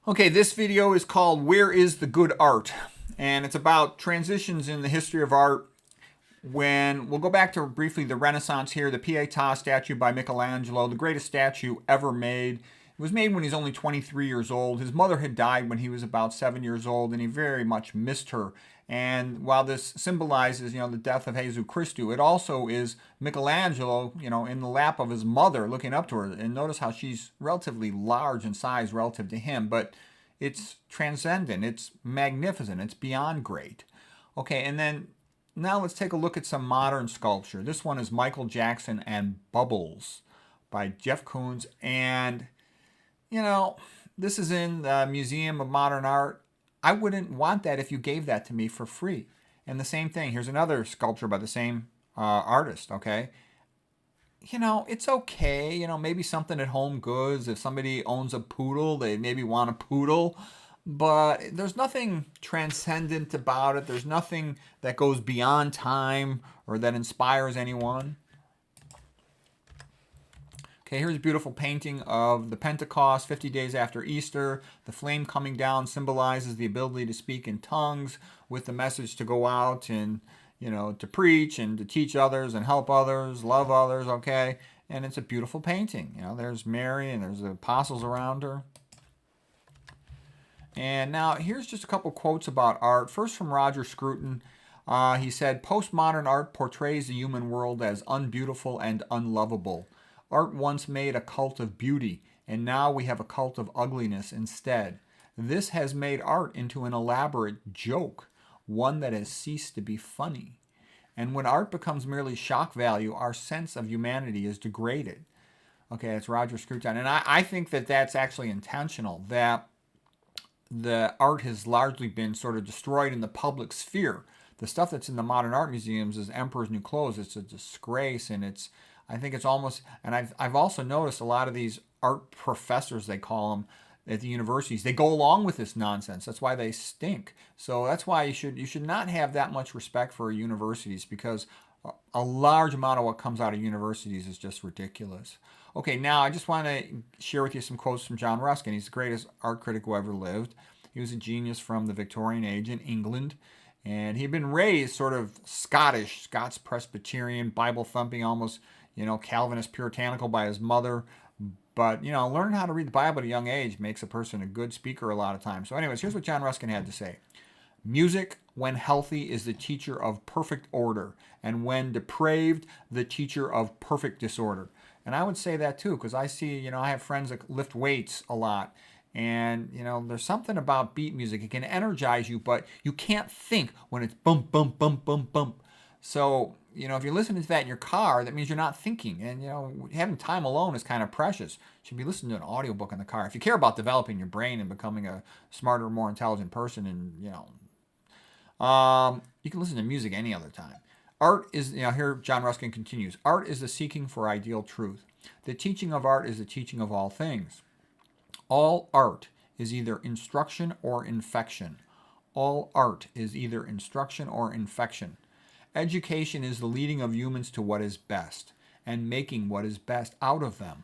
Okay, this video is called Where is the Good Art? And it's about transitions in the history of art. When we'll go back to briefly the Renaissance here, the Pietà statue by Michelangelo, the greatest statue ever made. It was made when he was only 23 years old. His mother had died when he was about 7 years old, and he very much missed her. And while this symbolizes, the death of Jesus Christu, it also is Michelangelo, in the lap of his mother, looking up to her. And notice how she's relatively large in size relative to him, but it's transcendent, it's magnificent, it's beyond great. Okay, and then now let's take a look at some modern sculpture. This one is Michael Jackson and Bubbles by Jeff Koons. And, this is in the Museum of Modern Art. I wouldn't want that if you gave that to me for free. And the same thing, here's another sculpture by the same artist, okay? It's okay. Maybe something at Home Goods. If somebody owns a poodle, they maybe want a poodle. But there's nothing transcendent about it. There's nothing that goes beyond time or that inspires anyone. Okay, here's a beautiful painting of the Pentecost, 50 days after Easter. The flame coming down symbolizes the ability to speak in tongues with the message to go out and, to preach and to teach others and help others, love others, okay? And it's a beautiful painting. There's Mary and there's the apostles around her. And now here's just a couple quotes about art. First from Roger Scruton. He said, "Postmodern art portrays the human world as unbeautiful and unlovable. Art once made a cult of beauty, and now we have a cult of ugliness instead. This has made art into an elaborate joke, one that has ceased to be funny. And when art becomes merely shock value, our sense of humanity is degraded." Okay, that's Roger Scruton. And I think that that's actually intentional, that the art has largely been sort of destroyed in the public sphere. The stuff that's in the modern art museums is Emperor's New Clothes. It's a disgrace, and I think it's almost, and I've also noticed a lot of these art professors, they call them, at the universities, they go along with this nonsense. That's why they stink. So that's why you should not have that much respect for universities, because a large amount of what comes out of universities is just ridiculous. Okay, now I just want to share with you some quotes from John Ruskin. He's the greatest art critic who ever lived. He was a genius from the Victorian age in England. And he'd been raised sort of Scottish, Scots Presbyterian, Bible thumping, almost, Calvinist puritanical by his mother. But, learning how to read the Bible at a young age makes a person a good speaker a lot of times. So anyways, here's what John Ruskin had to say. "Music, when healthy, is the teacher of perfect order, and when depraved, the teacher of perfect disorder." And I would say that too, because I see, I have friends that lift weights a lot. And, there's something about beat music. It can energize you, but you can't think when it's bump, bump, bump, bump, bump. So, if you're listening to that in your car, that means you're not thinking. And, having time alone is kind of precious. You should be listening to an audiobook in the car. If you care about developing your brain and becoming a smarter, more intelligent person, and, you can listen to music any other time. Art is, here John Ruskin continues, "Art is the seeking for ideal truth. The teaching of art is the teaching of all things. All art is either instruction or infection. All art is either instruction or infection. Education is the leading of humans to what is best, and making what is best out of them.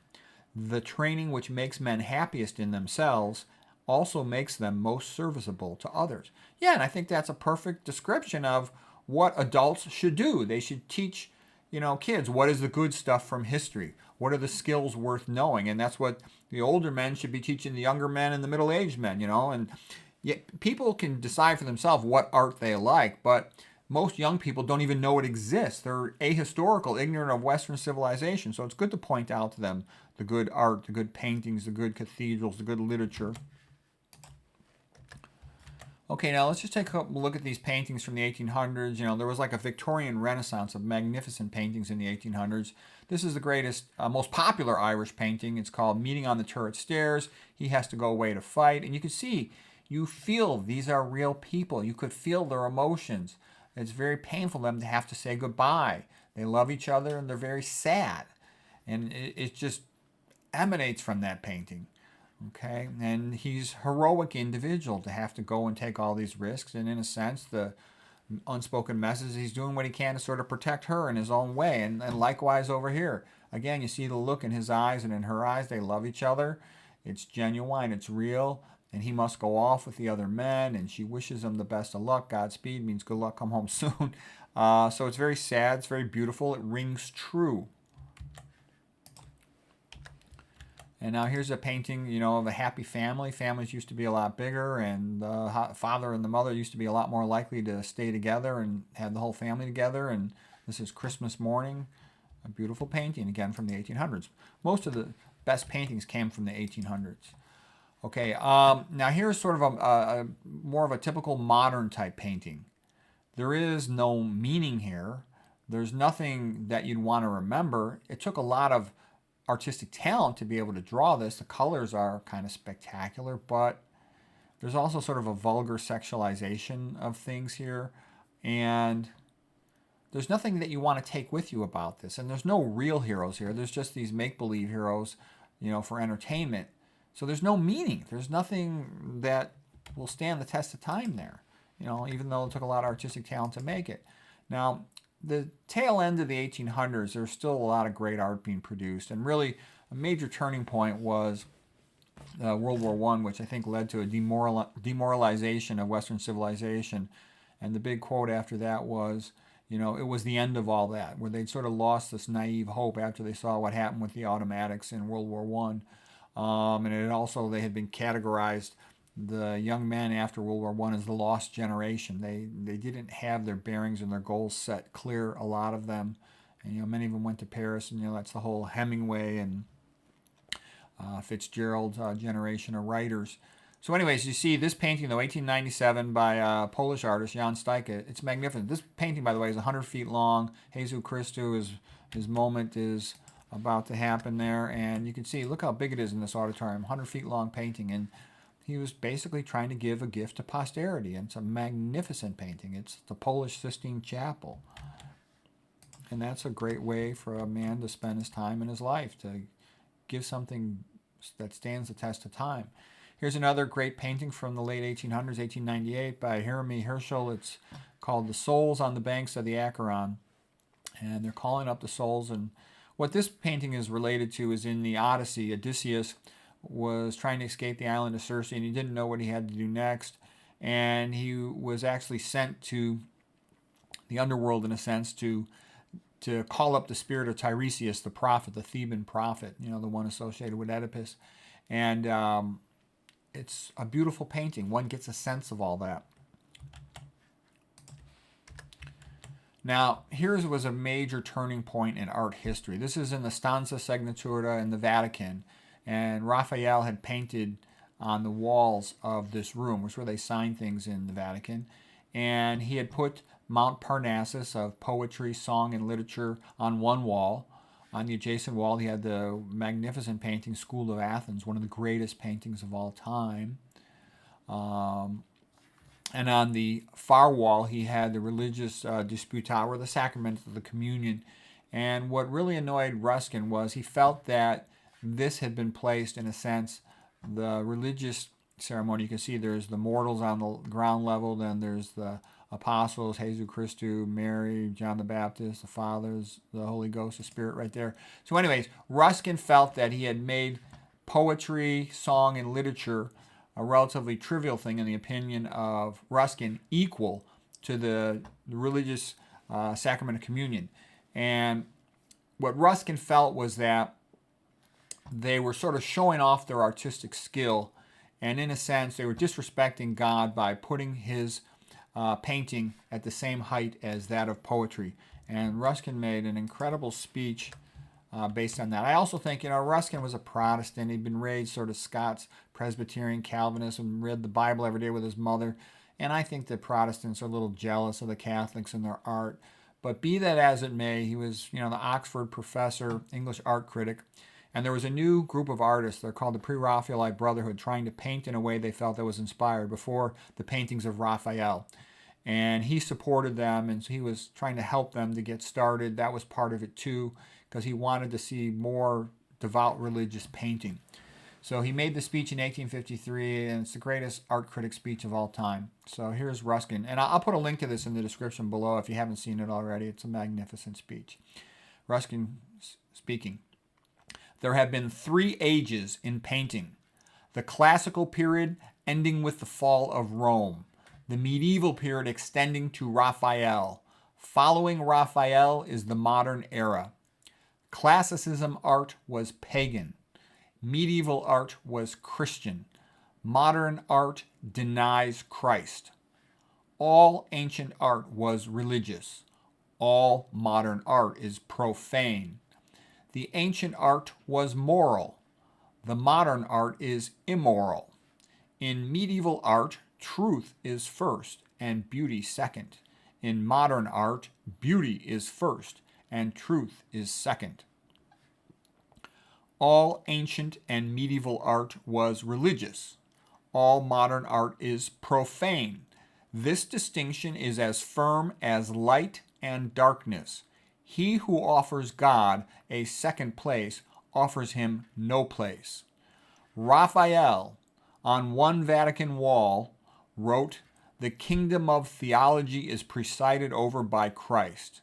The training which makes men happiest in themselves also makes them most serviceable to others." Yeah, and I think that's a perfect description of what adults should do. They should teach, kids what is the good stuff from history. What are the skills worth knowing? And that's what the older men should be teaching the younger men and the middle-aged men, And yet people can decide for themselves what art they like, but most young people don't even know it exists. They're ahistorical, ignorant of Western civilization. So it's good to point out to them the good art, the good paintings, the good cathedrals, the good literature. Okay, now let's just take a look at these paintings from the 1800s. There was like a Victorian Renaissance of magnificent paintings in the 1800s. This is the greatest, most popular Irish painting. It's called "Meeting on the Turret Stairs." He has to go away to fight. And you can see, you feel these are real people. You could feel their emotions. It's very painful for them to have to say goodbye. They love each other and they're very sad. And it just emanates from that painting. Okay, and he's a heroic individual to have to go and take all these risks. And in a sense, the unspoken message, he's doing what he can to sort of protect her in his own way. And likewise over here. Again, you see the look in his eyes and in her eyes. They love each other. It's genuine. It's real. and he must go off with the other men, and she wishes him the best of luck. Godspeed means good luck, come home soon. So it's very sad, it's very beautiful, it rings true. And now here's a painting, of a happy family. Families used to be a lot bigger, and the father and the mother used to be a lot more likely to stay together and have the whole family together. And this is Christmas morning, a beautiful painting, again, from the 1800s. Most of the best paintings came from the 1800s. Okay, now here's sort of a more of a typical modern type painting. There is no meaning here. There's nothing that you'd want to remember. It took a lot of artistic talent to be able to draw this. The colors are kind of spectacular, but there's also sort of a vulgar sexualization of things here. And there's nothing that you want to take with you about this. And there's no real heroes here. There's just these make-believe heroes, for entertainment. So there's no meaning. There's nothing that will stand the test of time there, even though it took a lot of artistic talent to make it. Now, the tail end of the 1800s, there's still a lot of great art being produced. And really, a major turning point was World War I, which I think led to a demoralization of Western civilization. And the big quote after that was, it was the end of all that, where they'd sort of lost this naive hope after they saw what happened with the automatics in World War I. And it also, they had been categorized, the young men after World War I, as the lost generation. They didn't have their bearings and their goals set clear, a lot of them. And, many of them went to Paris, and, that's the whole Hemingway and Fitzgerald generation of writers. So anyways, you see this painting, though, 1897 by a Polish artist, Jan Stuyka. It's magnificent. This painting, by the way, is 100 feet long. Jesus Christus, his moment is about to happen there. And you can see, look how big it is in this auditorium, 100 feet long painting. And he was basically trying to give a gift to posterity. And it's a magnificent painting. It's the Polish Sistine Chapel. And that's a great way for a man to spend his time in his life, to give something that stands the test of time. Here's another great painting from the late 1800s, 1898, by Jeremy Herschel. It's called The Souls on the Banks of the Acheron. And they're calling up the souls. And what this painting is related to is in the Odyssey, Odysseus was trying to escape the island of Circe, and he didn't know what he had to do next. And he was actually sent to the underworld, in a sense, to call up the spirit of Tiresias, the prophet, the Theban prophet, the one associated with Oedipus. And it's a beautiful painting. One gets a sense of all that. Now, here's was a major turning point in art history. This is in the Stanza Segnatura in the Vatican. And Raphael had painted on the walls of this room, which is where they sign things in the Vatican. And he had put Mount Parnassus of poetry, song, and literature on one wall. On the adjacent wall, he had the magnificent painting School of Athens, one of the greatest paintings of all time. And on the far wall, he had the religious Disputata, or the sacrament of the communion. And what really annoyed Ruskin was he felt that this had been placed, in a sense, the religious ceremony. You can see there's the mortals on the ground level, then there's the apostles, Jesus Christus, Mary, John the Baptist, the fathers, the Holy Ghost, the Spirit right there. So anyways, Ruskin felt that he had made poetry, song, and literature, a relatively trivial thing in the opinion of Ruskin, equal to the religious sacrament of communion. And what Ruskin felt was that they were sort of showing off their artistic skill, and in a sense, they were disrespecting God by putting his painting at the same height as that of poetry. And Ruskin made an incredible speech based on that. I also think, Ruskin was a Protestant. He'd been raised sort of Scots, Presbyterian, Calvinist, and read the Bible every day with his mother. And I think that Protestants are a little jealous of the Catholics and their art. But be that as it may, he was, the Oxford professor, English art critic. And there was a new group of artists, they're called the Pre-Raphaelite Brotherhood, trying to paint in a way they felt that was inspired before the paintings of Raphael. And he supported them, and so he was trying to help them to get started. That was part of it too, because he wanted to see more devout religious painting. So he made the speech in 1853, and it's the greatest art critic speech of all time. So here's Ruskin. And I'll put a link to this in the description below if you haven't seen it already. It's a magnificent speech. Ruskin speaking. There have been 3 ages in painting: the classical period, ending with the fall of Rome. The medieval period extending to Raphael. Following Raphael is the modern era. Classicism art was pagan. Medieval art was Christian. Modern art denies Christ. All ancient art was religious. All modern art is profane. The ancient art was moral. The modern art is immoral. In medieval art, truth is first and beauty second. In modern art, beauty is first and truth is second. All ancient and medieval art was religious. All modern art is profane. This distinction is as firm as light and darkness. He who offers God a second place offers him no place. Raphael, on one Vatican wall, wrote, "The kingdom of theology is presided over by Christ."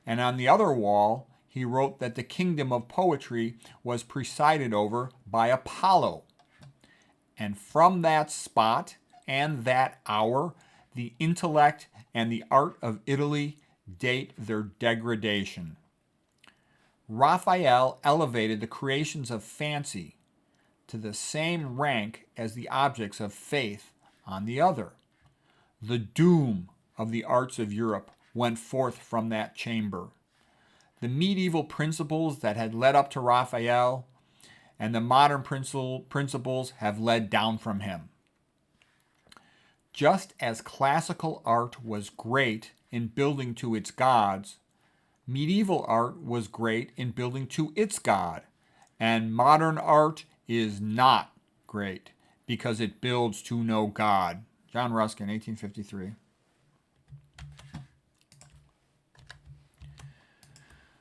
And on the other wall, he wrote that the kingdom of poetry was presided over by Apollo. And from that spot and that hour, the intellect and the art of Italy date their degradation. Raphael elevated the creations of fancy to the same rank as the objects of faith on the other. The doom of the arts of Europe went forth from that chamber. The medieval principles that had led up to Raphael and the modern principles have led down from him. Just as classical art was great in building to its gods, medieval art was great in building to its God, and modern art is not great because it builds to no God. John Ruskin, 1853.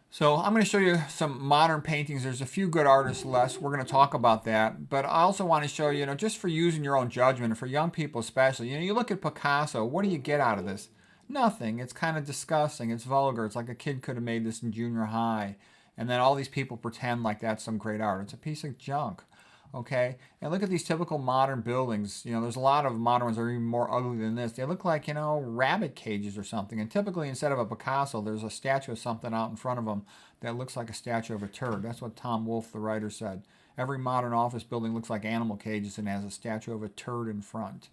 So I'm going to show you some modern paintings. There's a few good artists less. We're going to talk about that. But I also want to show you, just for using your own judgment, and for young people especially, you look at Picasso, what do you get out of this? Nothing. It's kind of disgusting. It's vulgar. It's like a kid could have made this in junior high. And then all these people pretend like that's some great art. It's a piece of junk. Okay? And look at these typical modern buildings. There's a lot of modern ones that are even more ugly than this. They look like, rabbit cages or something. And typically, instead of a Picasso, there's a statue of something out in front of them that looks like a statue of a turd. That's what Tom Wolfe, the writer, said. Every modern office building looks like animal cages and has a statue of a turd in front.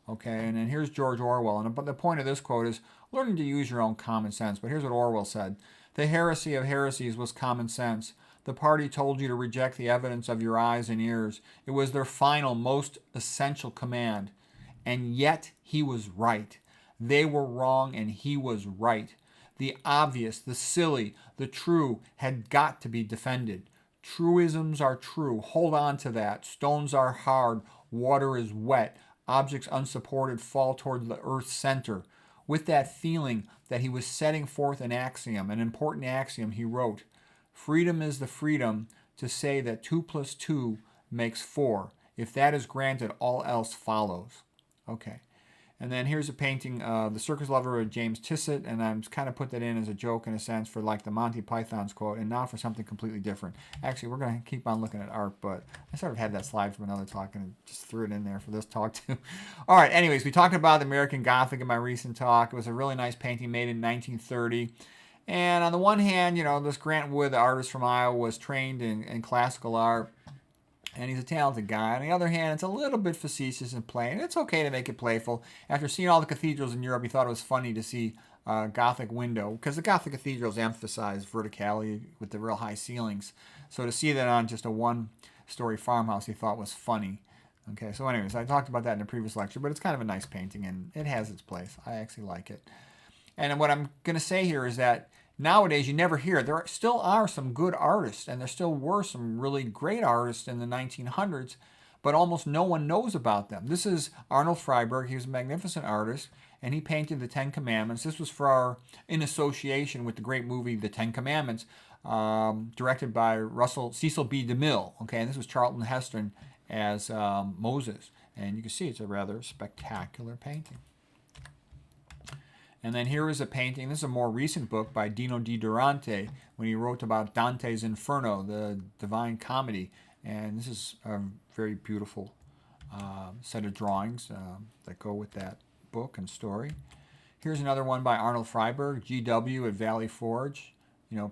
Okay, and then here's George Orwell. But the point of this quote is learning to use your own common sense. But here's what Orwell said. The heresy of heresies was common sense. The party told you to reject the evidence of your eyes and ears. It was their final, most essential command. And yet he was right. They were wrong and he was right. The obvious, the silly, the true had got to be defended. Truisms are true. Hold on to that. Stones are hard. Water is wet. Objects unsupported fall toward the earth's center. With that feeling that he was setting forth an axiom, an important axiom, he wrote, "Freedom is the freedom to say that 2 + 2 makes 4. If that is granted, all else follows." Okay. And then here's a painting, The Circus Lover of James Tissot, and I'm kind of put that in as a joke in a sense for like the Monty Python's quote, and now for something completely different. Actually, we're going to keep on looking at art, but I sort of had that slide from another talk and just threw it in there for this talk too. All right, anyways, we talked about the American Gothic in my recent talk. It was a really nice painting made in 1930. And on the one hand, this Grant Wood, the artist from Iowa, was trained in classical art, and he's a talented guy. On the other hand, it's a little bit facetious and plain. It's okay to make it playful. After seeing all the cathedrals in Europe, he thought it was funny to see a Gothic window, because the Gothic cathedrals emphasize verticality with the real high ceilings. So to see that on just a one-story farmhouse, he thought was funny. Okay, so anyways, I talked about that in a previous lecture, but it's kind of a nice painting, and it has its place. I actually like it. And what I'm going to say here is that nowadays you never hear. There still are some good artists, and there still were some really great artists in the 1900s, but almost no one knows about them. This is Arnold Freiberg. He was a magnificent artist, and he painted the Ten Commandments. This was in association with the great movie The Ten Commandments, directed by Cecil B. DeMille. Okay, and this was Charlton Heston as Moses. And you can see it's a rather spectacular painting. And then here is a painting. This is a more recent book by Dino Di Durante when he wrote about Dante's Inferno, the Divine Comedy. And this is a very beautiful set of drawings that go with that book and story. Here's another one by Arnold Freiberg, GW at Valley Forge,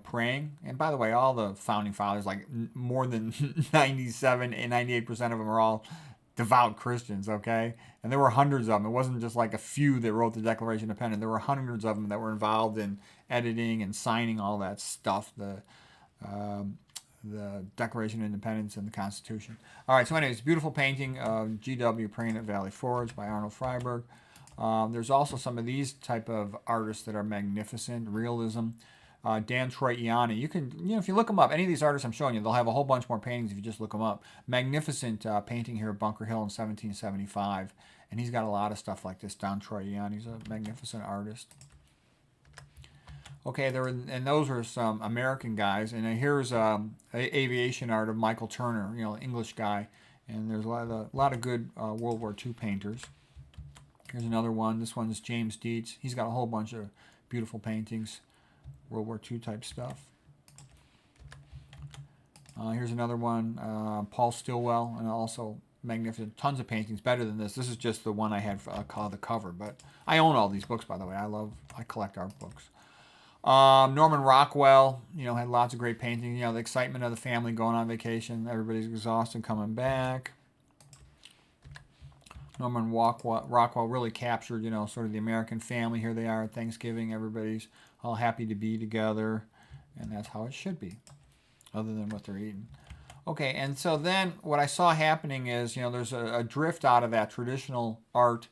praying. And by the way, all the founding fathers, like more than 97 and 98% of them are all devout Christians, okay? And there were hundreds of them. It wasn't just like a few that wrote the Declaration of Independence. There were hundreds of them that were involved in editing and signing all that stuff, the Declaration of Independence and the Constitution. All right, so anyways, beautiful painting of G.W. Praying at Valley Forge by Arnold Freiberg. There's also some of these type of artists that are magnificent, realism. Dan Troiani. You can, if you look them up, any of these artists I'm showing you, they'll have a whole bunch more paintings if you just look them up. Magnificent painting here at Bunker Hill in 1775. And he's got a lot of stuff like this. Dan Troiani. He's a magnificent artist. Okay, and those are some American guys. And here's aviation art of Michael Turner, English guy. And there's a lot of good World War II painters. Here's another one. This one is James Dietz. He's got a whole bunch of beautiful paintings. World War II type stuff. Here's another one, Paul Stilwell, and also magnificent, tons of paintings, better than this. This is just the one I had called the cover, but I own all these books, by the way. I collect art books. Norman Rockwell, had lots of great paintings. The excitement of the family going on vacation, everybody's exhausted coming back. Norman Rockwell really captured, sort of the American family. Here they are at Thanksgiving. Everybody's all happy to be together, and that's how it should be, other than what they're eating. Okay, and so then what I saw happening is, there's a drift out of that traditional art,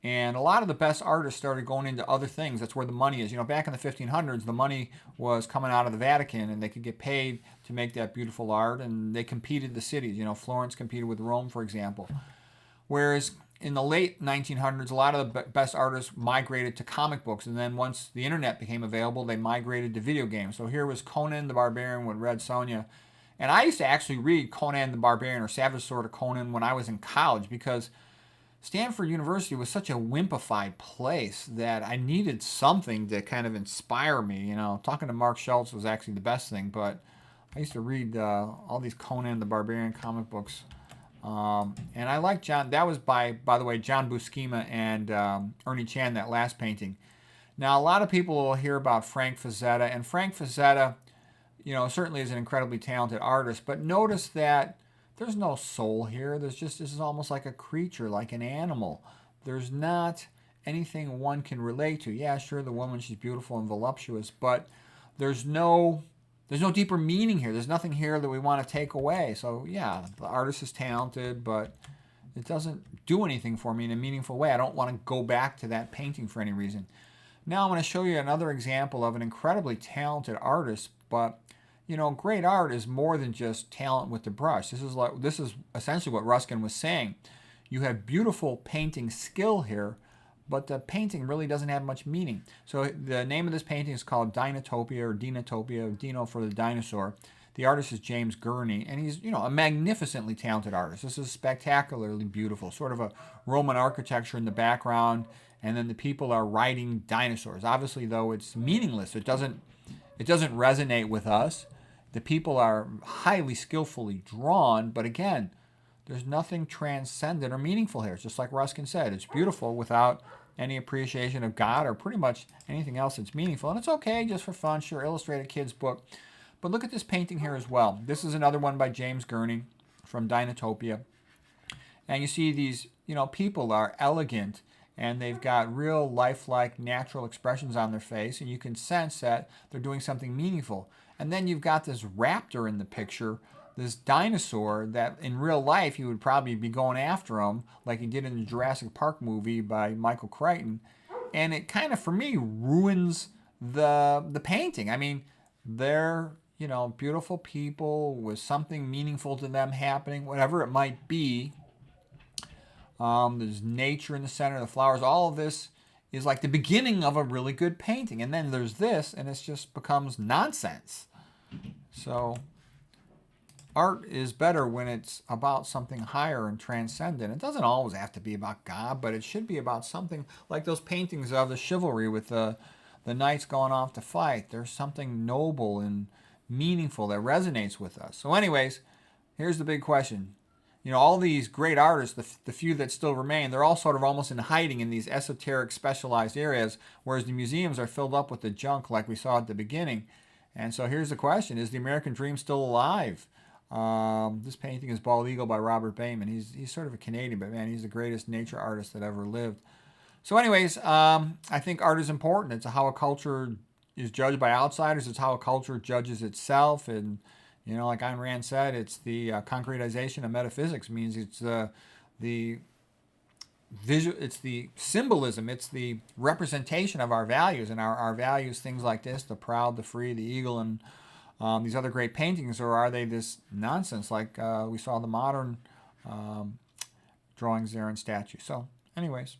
and a lot of the best artists started going into other things. That's where the money is. Back in the 1500s, the money was coming out of the Vatican, and they could get paid to make that beautiful art, and they competed the cities. Florence competed with Rome, for example. Whereas in the late 1900s, a lot of the best artists migrated to comic books, and then once the internet became available, they migrated to video games. So here was Conan the Barbarian with Red Sonja. And I used to actually read Conan the Barbarian or Savage Sword of Conan when I was in college, because Stanford University was such a wimpified place that I needed something to kind of inspire me. Talking to Mark Schultz was actually the best thing, but I used to read all these Conan the Barbarian comic books. And I like John. That was by the way, John Buscema and Ernie Chan, that last painting. Now, a lot of people will hear about Frank Frazetta, and Frank Frazetta, certainly is an incredibly talented artist, but notice that there's no soul here. This is almost like a creature, like an animal. There's not anything one can relate to. Yeah, sure, the woman, she's beautiful and voluptuous, but there's no deeper meaning here. There's nothing here that we want to take away. So yeah, the artist is talented, but it doesn't do anything for me in a meaningful way. I don't want to go back to that painting for any reason. Now I'm going to show you another example of an incredibly talented artist, but great art is more than just talent with the brush. This is essentially what Ruskin was saying. You have beautiful painting skill here, but the painting really doesn't have much meaning. So the name of this painting is called Dinotopia, or Dinotopia, Dino for the dinosaur. The artist is James Gurney, and he's a magnificently talented artist. This is spectacularly beautiful, sort of a Roman architecture in the background, and then the people are riding dinosaurs. Obviously, though, it's meaningless. It doesn't resonate with us. The people are highly skillfully drawn, but again, there's nothing transcendent or meaningful here. It's just like Ruskin said. It's beautiful without any appreciation of God or pretty much anything else that's meaningful. And it's okay just for fun. Sure, illustrate a kid's book. But look at this painting here as well. This is another one by James Gurney from Dinotopia. And you see these, people are elegant, and they've got real lifelike, natural expressions on their face. And you can sense that they're doing something meaningful. And then you've got this raptor in the picture, this dinosaur that in real life you would probably be going after him like he did in the Jurassic Park movie by Michael Crichton. And it kind of, for me, ruins the painting. I mean, they're, beautiful people with something meaningful to them happening, whatever it might be. There's nature in the center, the flowers, all of this is like the beginning of a really good painting. And then there's this, and it just becomes nonsense. So art is better when it's about something higher and transcendent. It doesn't always have to be about God, but it should be about something like those paintings of the chivalry with the knights going off to fight. There's something noble and meaningful that resonates with us. So anyways, here's the big question. all these great artists, the few that still remain, they're all sort of almost in hiding in these esoteric specialized areas, whereas the museums are filled up with the junk like we saw at the beginning. And so here's the question: is the American dream still alive? This painting is Bald Eagle by Robert Bayman. He's sort of a Canadian, but man, he's the greatest nature artist that ever lived. So, anyways, I think art is important. It's how a culture is judged by outsiders. It's how a culture judges itself. And like Ayn Rand said, it's the concretization of metaphysics. It means it's the visual. It's the symbolism. It's the representation of our values, and our values, things like this: the proud, the free, the eagle, and these other great paintings, or are they this nonsense like we saw the modern drawings there and statues? So, anyways.